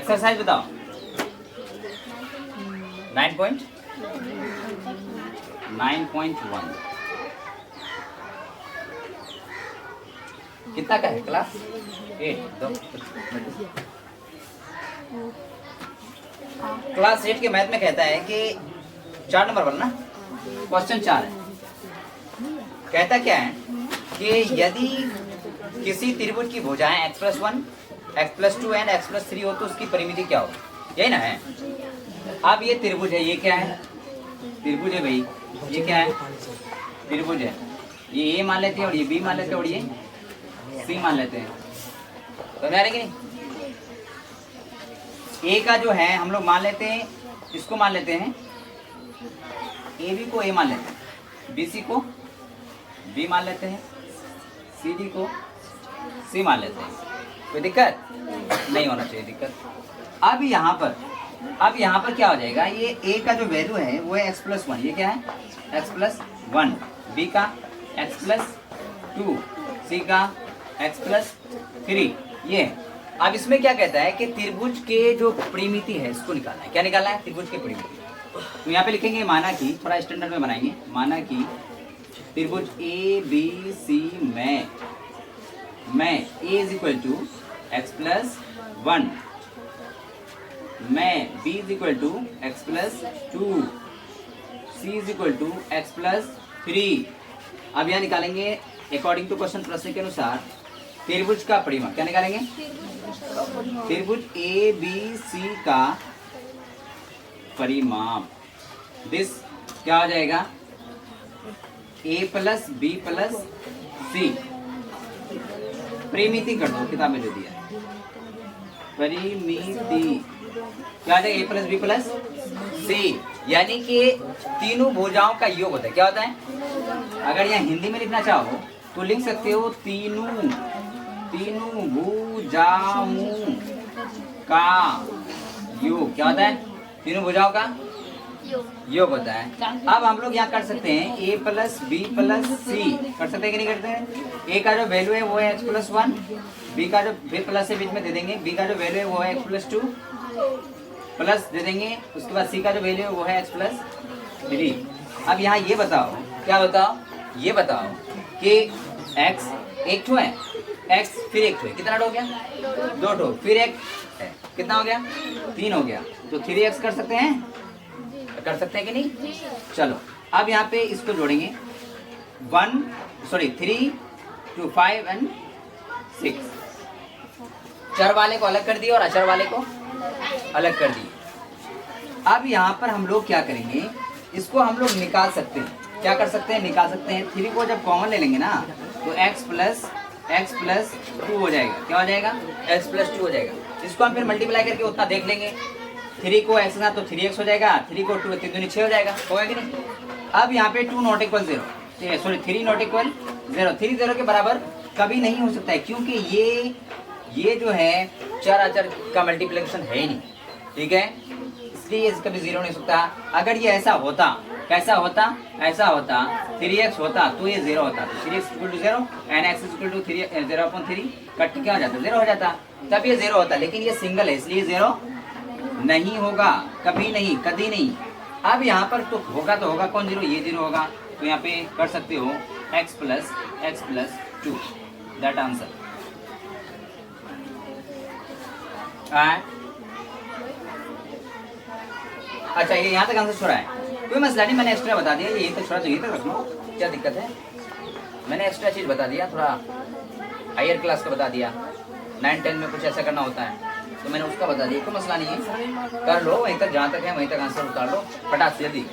Exercise बताओ। 9.1 कितना का है क्लास 8? क्लास 8 के मैथ में कहता है कि 4 नंबर वाला ना क्वेश्चन 4 है। कहता क्या है कि यदि किसी त्रिभुज की भुजाएं x+1, x+2 एंड x+3 हो तो उसकी परिमिति क्या हो? यही ना है। अब ये त्रिभुज है, ये क्या है? त्रिभुज है भाई, ये क्या है? त्रिभुज है। ये ए मान लेते हैं और ये बी मान लेते हैं और ये सी मान लेते हैं। तो आ रहे कि नहीं? ए का जो है हम लोग मान लेते हैं, इसको मान लेते हैं, ए बी को ए मान लेते हैं, बी सी को बी मान लेते हैं, सी डी को सी मान लेते हैं। कोई दिक्कत नहीं होना चाहिए दिक्कत। अब यहाँ पर क्या हो जाएगा? ये ए का जो वैल्यू है वो है x+1, ये क्या है? x+1, बी का x+2, सी का x+3, ये। अब इसमें क्या कहता है कि त्रिभुज के जो परिमिति है इसको निकालना है। क्या निकालना है? त्रिभुज के परिमिति। तो यहाँ पे लिखेंगे माना कि, थोड़ा स्टैंडर्ड में बनाएंगे, माना कि त्रिभुज ए बी सी में a is equal to x+1, में b is equal to x+2, c is equal to x+3। अब यहाँ निकालेंगे अकॉर्डिंग टू क्वेश्चन प्रश्न के अनुसार त्रिभुज का परिमाप। क्या निकालेंगे? त्रिभुज ए बी सी का परिमाप। दिस क्या हो जाएगा? a प्लस बी प्लस सी। परिमिति कर दो, किताब में दे दिया परिमिति। क्या आ जाएगा? a प्लस बी प्लस सी, यानी कि तीनों भुजाओं का योग होता है। क्या होता है? अगर यहाँ हिंदी में लिखना चाहो तो लिख सकते हो तीनों भुजाओं का योग। क्या होता है? तीनों भुजाओं का योग होता है। अब हम लोग यहाँ कर सकते हैं a प्लस बी प्लस सी, कर सकते हैं कि नहीं करते हैं? a का जो वैल्यू है वो है x+1, b का जो प्लस से बीच में दे देंगे, b का जो वैल्यू है वो है x+2 प्लस दे देंगे, उसके बाद c का जो वैल्यू है वो है x+3। अब यहाँ ये बताओ, क्या बताओ? ये बताओ कि x एक ठो है, x फिर एक ठो है, कितना हो गया? 2 ठो, फिर एक है, कितना हो गया? 3 हो गया। तो 3x कर सकते हैं? कर सकते हैं कि नहीं? चलो अब यहाँ पे इसको जोड़ेंगे 3 2 5 एंड 6। चर वाले को अलग कर दिए और अचर वाले को अलग कर दिए। अब यहाँ पर हम लोग क्या करेंगे? इसको हम लोग निकाल सकते हैं। क्या कर सकते हैं? निकाल सकते हैं। 3 को जब कॉमन ले लेंगे ना तो x+2 हो जाएगा। क्या हो जाएगा? x+2 हो जाएगा। इसको हम फिर मल्टीप्लाई करके उतना देख लेंगे। 3 को x ना तो 3x हो जाएगा, 3 को 2 3 दूनी 6 हो जाएगा। होगा कि नहीं? अब यहाँ पे 2 ≠ 0, 3 ≠ 0, 3 0 के बराबर कभी नहीं हो सकता है, क्योंकि ये जो है चर अचर का मल्टीप्लिकेशन है ही नहीं। ठीक है, इसलिए कभी 0 नहीं हो सकता। अगर ये ऐसा होता, कैसा होता? ऐसा होता 3x होता तो ये 0 होता, तो 3x = 0 एंड x = 0/3 कट क्या हो जाता? 0 हो जाता, तब ये 0 होता। लेकिन ये सिंगल है इसलिए 0 नहीं होगा, कभी नहीं, कभी नहीं। अब यहाँ पर तो होगा कौन 0? ये 0 होगा। तो यहाँ पे कर सकते हो x+2, दैट आंसर। अच्छा, ये यहाँ तक आंसर छोड़ा है, कोई मसला नहीं, मैंने एक्स्ट्रा बता दिया। ये तक छोड़ा तो ये तक रख लो, क्या दिक्कत है? मैंने एक्स्ट्रा चीज़ बता दिया, थोड़ा हायर क्लास का बता दिया। 9 10 में कुछ ऐसा करना होता है तो मैंने उसका बता दिया, कोई मसला नहीं है, कर लो। वहीं तक जहाँ तक है वहीं तक आंसर उतार लो फटाक से जल्दी।